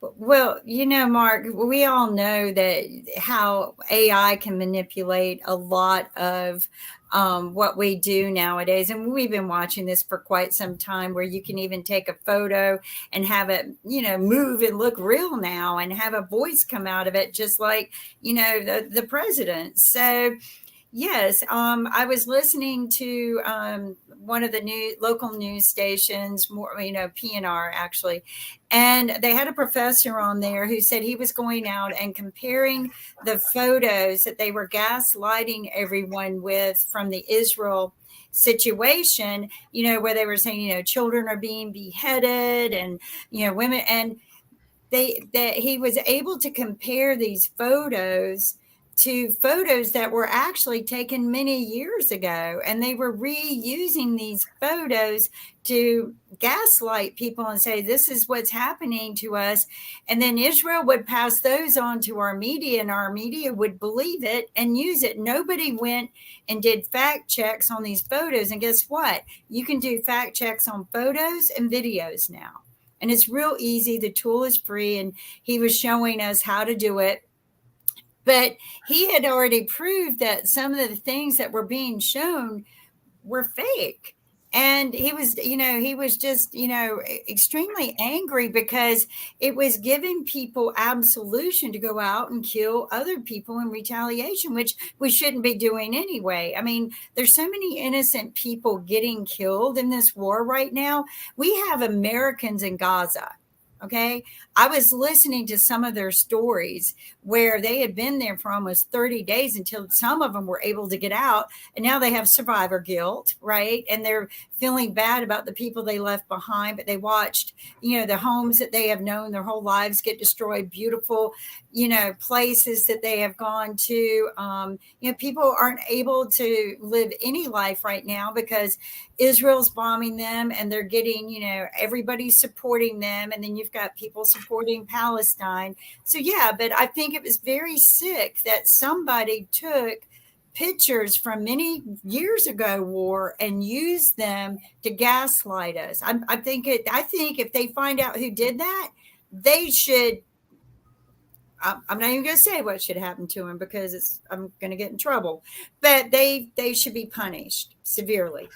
Well, Mark, we all know that how AI can manipulate a lot of what we do nowadays. And we've been watching this for quite some time, where you can even take a photo and have it, move and look real now, and have a voice come out of it, just like, the president. So, yes, I was listening to one of the local news stations, more PNR actually, and they had a professor on there who said he was going out and comparing the photos that they were gaslighting everyone with from the Israel situation, where they were saying, children are being beheaded, and women, and that he was able to compare these photos to photos that were actually taken many years ago, and they were reusing these photos to gaslight people and say, this is what's happening to us. And then Israel would pass those on to our media, and our media would believe it and use it. Nobody went and did fact checks on these photos. And guess what? You can do fact checks on photos and videos now. And it's real easy. The tool is free, and he was showing us how to do it. But he had already proved that some of the things that were being shown were fake. And he was just, extremely angry because it was giving people absolution to go out and kill other people in retaliation, which we shouldn't be doing anyway. I mean, there's so many innocent people getting killed in this war right now. We have Americans in Gaza. Okay. I was listening to some of their stories where they had been there for almost 30 days until some of them were able to get out. And now they have survivor guilt, right? And they're feeling bad about the people they left behind, but they watched, the homes that they have known their whole lives get destroyed, beautiful, places that they have gone to. People aren't able to live any life right now because Israel's bombing them, and they're getting, everybody's supporting them. And then you've got people supporting Palestine. So, yeah, but I think it was very sick that somebody took pictures from many years ago war and used them to gaslight us. I think if they find out who did that, they should. I'm not even going to say what should happen to them because I'm going to get in trouble. But they should be punished severely.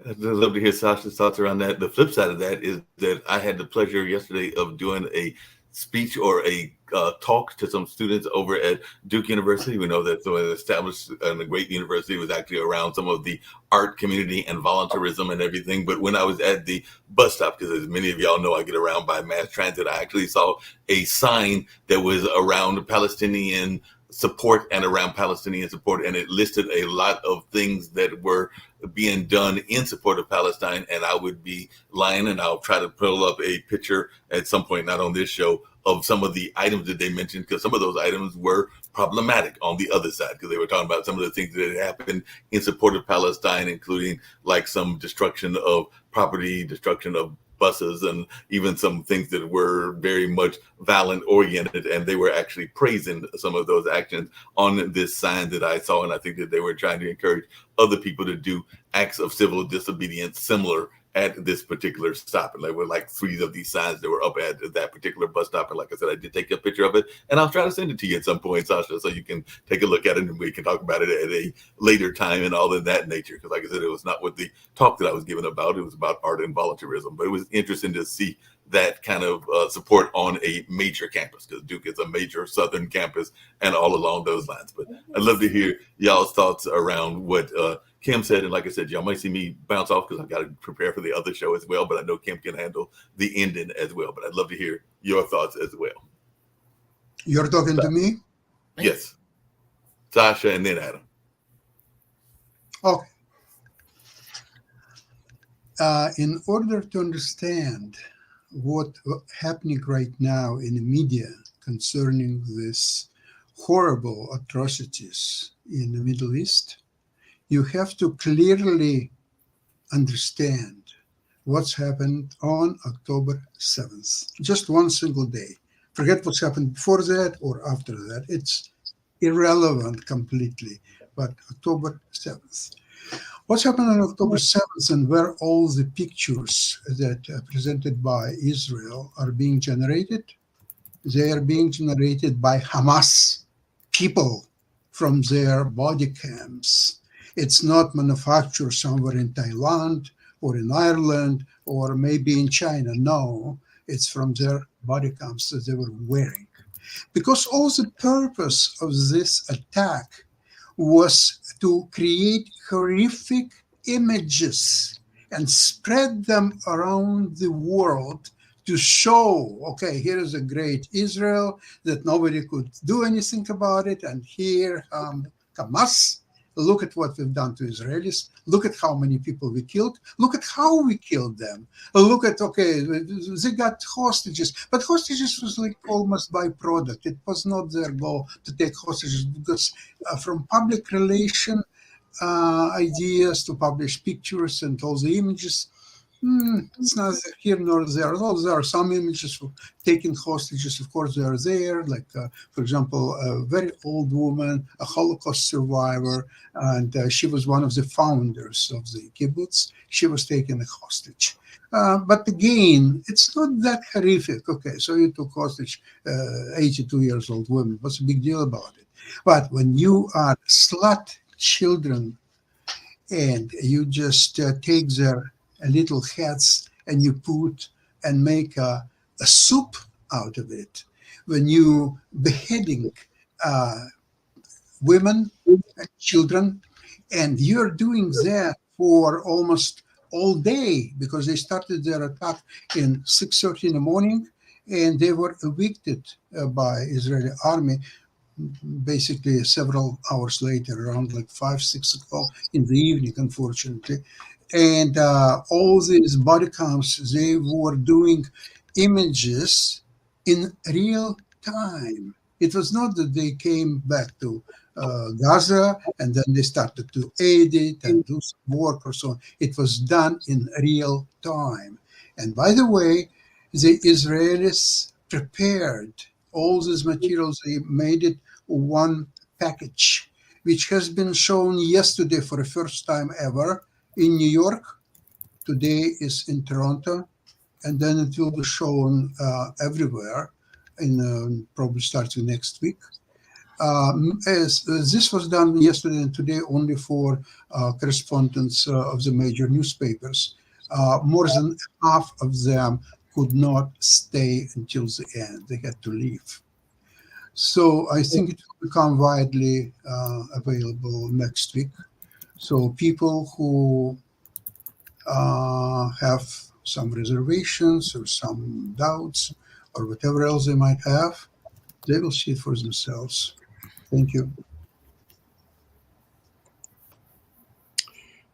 I'd love to hear Sasha's thoughts around that. The flip side of that is that I had the pleasure yesterday of doing a speech or a talk to some students over at Duke University. We know that so an established and a great university was actually around some of the art community and volunteerism and everything. But when I was at the bus stop, because as many of y'all know, I get around by mass transit, I actually saw a sign that was around Palestinian support and around Palestinian support, and it listed a lot of things that were being done in support of Palestine. And I would be lying, and I'll try to pull up a picture at some point, not on this show, of some of the items that they mentioned, because some of those items were problematic on the other side, because they were talking about some of the things that had happened in support of Palestine, including like some destruction of property, destruction of buses, and even some things that were very much violent oriented. And they were actually praising some of those actions on this sign that I saw. And I think that they were trying to encourage other people to do acts of civil disobedience similar at this particular stop. And there were like 3 of these signs that were up at that particular bus stop. And like I said, I did take a picture of it, and I'll try to send it to you at some point, Sasha, so you can take a look at it and we can talk about it at a later time and all of that nature. Because like I said, it was not what the talk that I was giving about. It was about art and volunteerism. But it was interesting to see that kind of support on a major campus, because Duke is a major Southern campus and all along those lines. But I'd love to hear y'all's thoughts around what Kim said. And like I said, y'all might see me bounce off because I've got to prepare for the other show as well. But I know Kim can handle the ending as well. But I'd love to hear your thoughts as well. You're talking to me? Yes. Sasha and then Adam. Okay. In order to understand what's happening right now in the media concerning these horrible atrocities in the Middle East, you have to clearly understand what's happened on October 7th. Just one single day. Forget what's happened before that or after that. It's irrelevant completely. But October 7th. What's happened on October 7th and where all the pictures that are presented by Israel are being generated? they are being generated by Hamas people from their body cams. It's not manufactured somewhere in Thailand or in Ireland or maybe in China. No, it's from their body cams that they were wearing. Because all the purpose of this attack was to create horrific images and spread them around the world to show, okay, here is a great Israel that nobody could do anything about it, and here Hamas, look at what we've done to Israelis, look at how many people we killed, look at how we killed them, look at, okay, they got hostages, but hostages was like almost byproduct. It was not their goal to take hostages, because from public relation ideas to publish pictures and all the images, it's not here nor there. Although there are some images for taking hostages, of course, they are there. Like, for example, a very old woman, a Holocaust survivor, and she was one of the founders of the kibbutz. She was taken a hostage. But again, it's not that horrific. Okay, so you took hostage 82 years old woman. What's the big deal about it? But when you are slut children and you just take their little heads and you put and make a soup out of it, when you beheading women and children, and you're doing that for almost all day, because they started their attack in 6:30 in the morning and they were evicted by Israeli army basically several hours later, around like 5-6 o'clock in the evening, unfortunately. And all these body cams, they were doing images in real time. It was not that they came back to Gaza and then they started to edit and do some work or so on. It was done in real time. And by the way, the Israelis prepared all these materials. They made it one package, which has been shown yesterday for the first time ever in New York. Today is in Toronto, and then it will be shown everywhere, in probably starting next week. As this was done yesterday and today only for correspondents of the major newspapers. More than half of them could not stay until the end. They had to leave. So I think it will become widely available next week. So people who have some reservations or some doubts or whatever else they might have, they will see it for themselves. Thank you.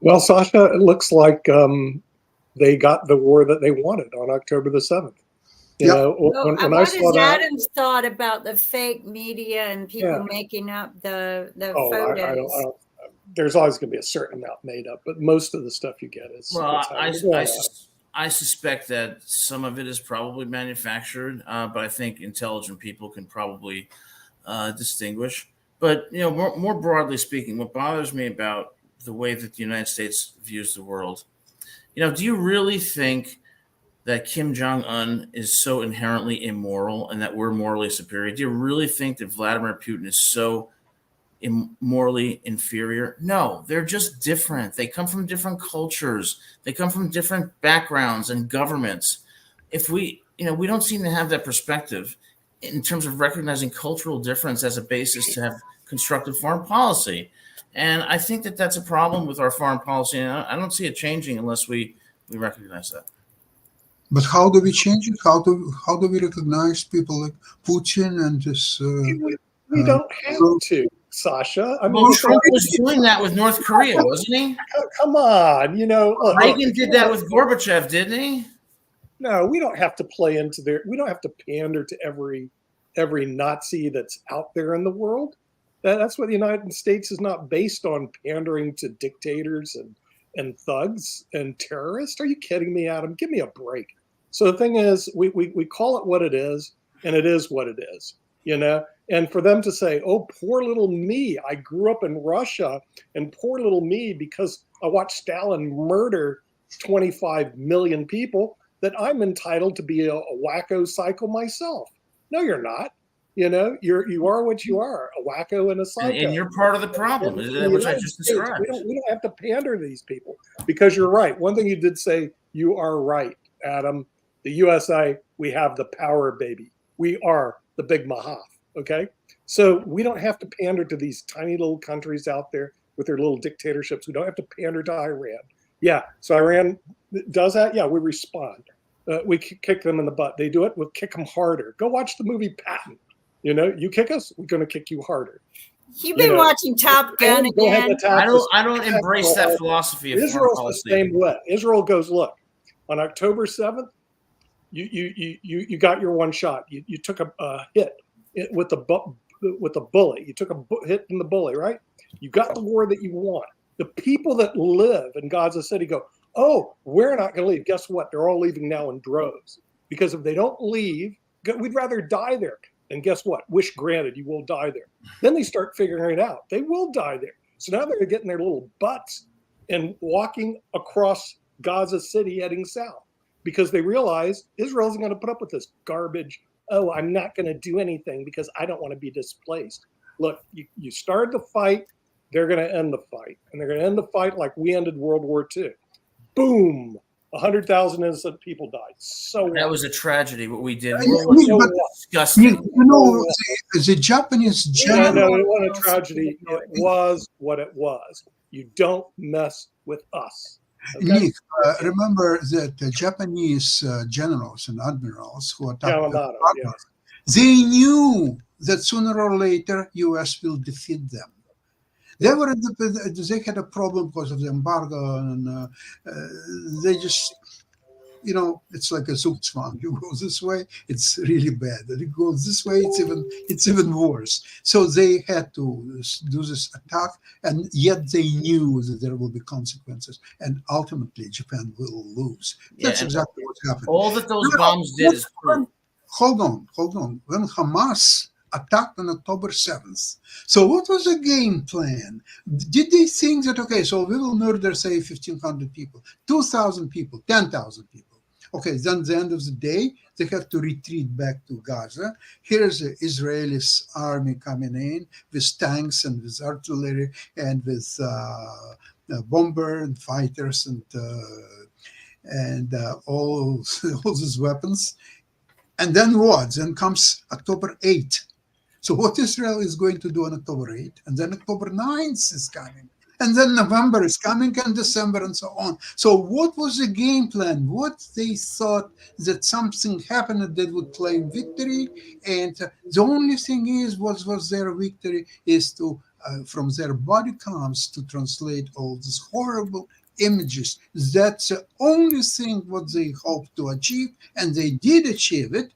Well, Sasha, it looks like they got the war that they wanted on October the 7th. You know, when what I saw has that, Adams thought about the fake media and people making up the photos? I don't, there's always going to be a certain amount made up, but most of the stuff you get is. Well, I suspect that some of it is probably manufactured, but I think intelligent people can probably distinguish. But you know, more broadly speaking, what bothers me about the way that the United States views the world, you know, do you really think that Kim Jong-un is so inherently immoral and that we're morally superior? Do you really think that Vladimir Putin is so morally inferior? No, they're just different. They come from different cultures. They come from different backgrounds and governments. If we don't seem to have that perspective in terms of recognizing cultural difference as a basis to have constructive foreign policy. And I think that that's a problem with our foreign policy. And I don't see it changing unless we recognize that. But how do we change it? How do we recognize people like Putin and this? We don't have to, Sasha. I mean, Trump was doing that with North Korea, wasn't he? Come on, look, Reagan did that with Gorbachev, didn't he? No, we don't have to play into their. We don't have to pander to every Nazi that's out there in the world. That's what the United States is not based on, pandering to dictators and thugs and terrorists. Are you kidding me, Adam? Give me a break. So the thing is, we call it what it is, and it is what it is, And for them to say, oh, poor little me, I grew up in Russia, and poor little me, because I watched Stalin murder 25 million people, that I'm entitled to be a wacko cycle myself. No, you're not. You are what you are, a wacko and a psycho. And you're part of the problem, which I just described. We don't have to pander to these people because you're right. One thing you did say, you are right, Adam. The USA, we have the power, baby. We are the big Mahath, okay? So we don't have to pander to these tiny little countries out there with their little dictatorships. We don't have to pander to Iran. Yeah, so Iran does that. Yeah, we respond. We kick them in the butt. They do it, we'll kick them harder. Go watch the movie Patton. You kick us, we're going to kick you harder. You've been watching Top Gun again. I don't embrace that philosophy of Israel's the same way. Israel goes, look, on October 7th, you got your one shot. You took a hit with the bully. You took a hit in the bully, right? You got the war that you want. The people that live in Gaza City go, oh, we're not going to leave. Guess what? They're all leaving now in droves. Because if they don't leave, we'd rather die there. And guess what? Wish granted, you will die there. Then they start figuring it out. They will die there. So now they're getting their little butts and walking across Gaza City heading south because they realize Israel isn't going to put up with this garbage. Oh, I'm not going to do anything because I don't want to be displaced. Look, you started the fight. They're going to end the fight. And they're going to end the fight like we ended World War II. Boom. 100,000 innocent people died. So that was a tragedy. What we did. Disgusting. The Japanese general. No, it wasn't a tragedy. It was what it was. You don't mess with us. Okay? Nick, remember that the Japanese generals and admirals who attacked Pearl Harbor, they knew that sooner or later U.S. will defeat them. They had a problem because of the embargo, and they just, it's like a Zugzwang. You go this way, it's really bad. And it goes this way, it's even worse. So they had to do this attack, and yet they knew that there will be consequences, and ultimately Japan will lose. That's exactly what happened. All that those bombs did is proof. Hold on. When Hamas attacked on October 7th. So what was the game plan? Did they think that, okay, so we will murder, say, 1,500 people, 2,000 people, 10,000 people? Okay, then at the end of the day, they have to retreat back to Gaza. Here's the Israeli army coming in with tanks and with artillery and with bomber and fighters and all these weapons. And then what? Then comes October 8th. So what Israel is going to do on October 8th, and then October 9th is coming, and then November is coming, and December, and so on. So what was the game plan? What they thought that something happened that they would claim victory, and the only thing was their victory is to, from their body counts, to translate all these horrible images. That's the only thing what they hoped to achieve, and they did achieve it.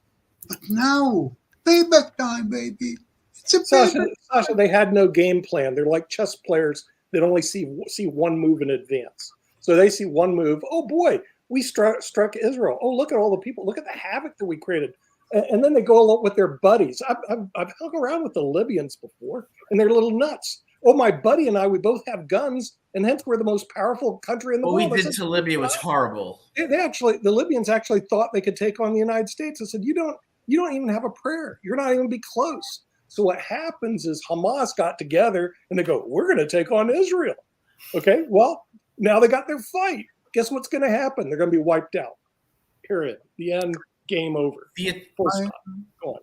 But now, payback time, baby. It's a Sasha, they had no game plan. They're like chess players that only see one move in advance. So they see one move. Oh boy, we struck Israel. Oh, look at all the people. Look at the havoc that we created. And then they go along with their buddies. I've hung around with the Libyans before, and they're little nuts. Oh, my buddy and I, we both have guns, and hence we're the most powerful country in the world. What we did to Libya was horrible. The Libyans actually thought they could take on the United States. I said, you don't even have a prayer. You're not even be close. So what happens is Hamas got together and they go, we're going to take on Israel. Okay, well, now they got their fight. Guess what's going to happen? They're going to be wiped out. Period. The end. Game over. Full stop. Go on.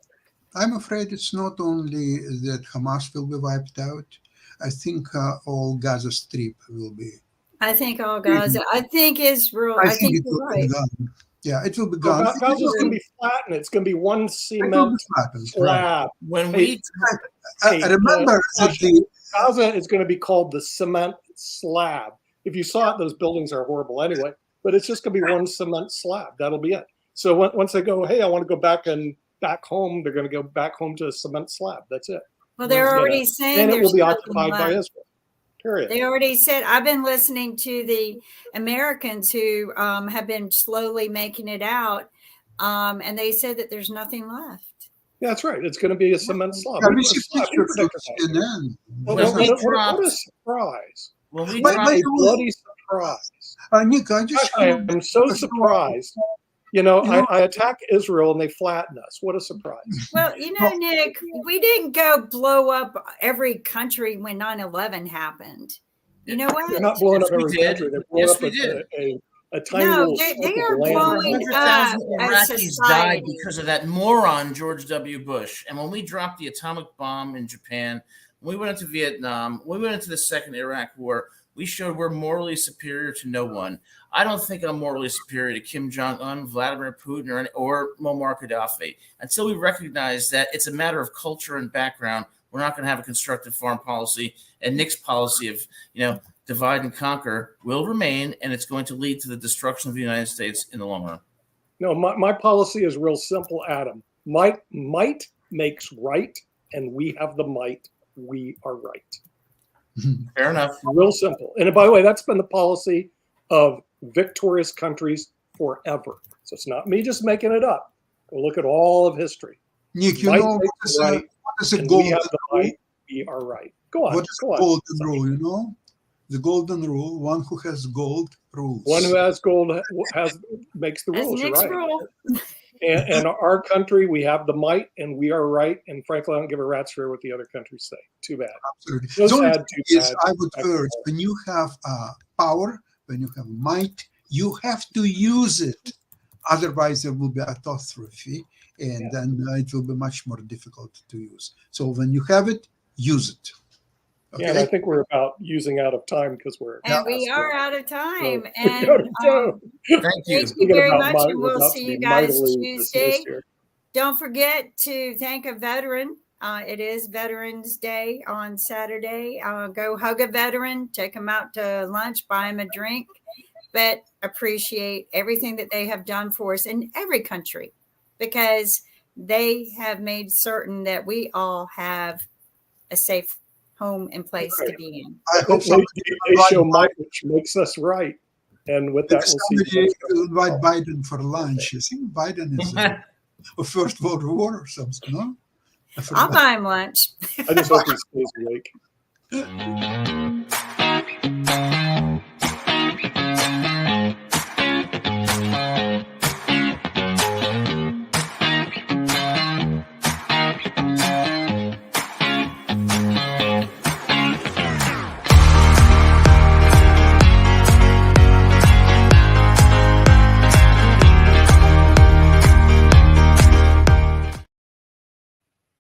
I'm afraid it's not only that Hamas will be wiped out. I think all Gaza Strip will be. I think all Gaza. I think Israel. I think you're right. Yeah, it will be gone. Gaza's going to be flattened. It's going to be one cement slab. When we remember that Gaza is going to be called the cement slab. If you saw it, those buildings are horrible anyway. But it's just going to be one cement slab. That'll be it. So once they go, hey, I want to go back home, they're going to go back home to a cement slab. That's it. Well, they're already saying and it will be occupied by Israel. Period. They already said, I've been listening to the Americans who have been slowly making it out, and they said that there's nothing left. Yeah, that's right. It's going to be a cement slab. What a surprise. When we a bloody surprise. Nick, I am so surprised I attack Israel and they flatten us. What a surprise. Well, Nick, we didn't go blow up every country when 9/11 happened. You know what? They're not blowing up every did. country. They're blowing Yes, up we did. a tiny No, little they strip are of land. blowing 100,000 a Iraqis died society. because of that moron George W. Bush. And when we dropped the atomic bomb in Japan, when we went into Vietnam, when we went into the second Iraq war, we showed we're morally superior to no one. I don't think I'm morally superior to Kim Jong-un, Vladimir Putin, or Muammar Gaddafi. Until we recognize that it's a matter of culture and background, we're not going to have a constructive foreign policy. And Nick's policy of, divide and conquer will remain, and it's going to lead to the destruction of the United States in the long run. No, my policy is real simple, Adam. Might makes right, and we have the might. We are right. Fair enough. Real simple. And by the way, that's been the policy of victorious countries forever. So it's not me just making it up. Go look at all of history. Nick, Might what makes right, is a and we golden have the rule? might. We are right. Go on. What is Go a on. golden rule, The golden rule, one who has gold rules. One who has gold makes the That's rules. You're Nick's right. rule. And our country, we have the might, and we are right. And frankly, I don't give a rat's rear what the other countries say. Too bad. Absolutely. So The only sad, thing too is, bad. I would urge, when you have power, when you have might, you have to use it. Otherwise, there will be a catastrophe, and then it will be much more difficult to use. So when you have it, use it. Okay? Yeah, and I think we're about using out of time because we're. And we are out of time. So, And gotta go. Thank you. thank you very Speaking much. about And we're we'll about see to you be guys mightily Tuesday. dismissed here. Don't forget to thank a veteran. It is Veterans Day on Saturday. Go hug a veteran, take them out to lunch, buy them a drink, but appreciate everything that they have done for us in every country, because they have made certain that we all have a safe home and place to be in. I hope They somebody show invite might, which makes us right. And with that, we'll see. somebody will invite Biden for lunch. You think Biden is a First World War or something, no? I'll buy him lunch. I just hope he stays awake.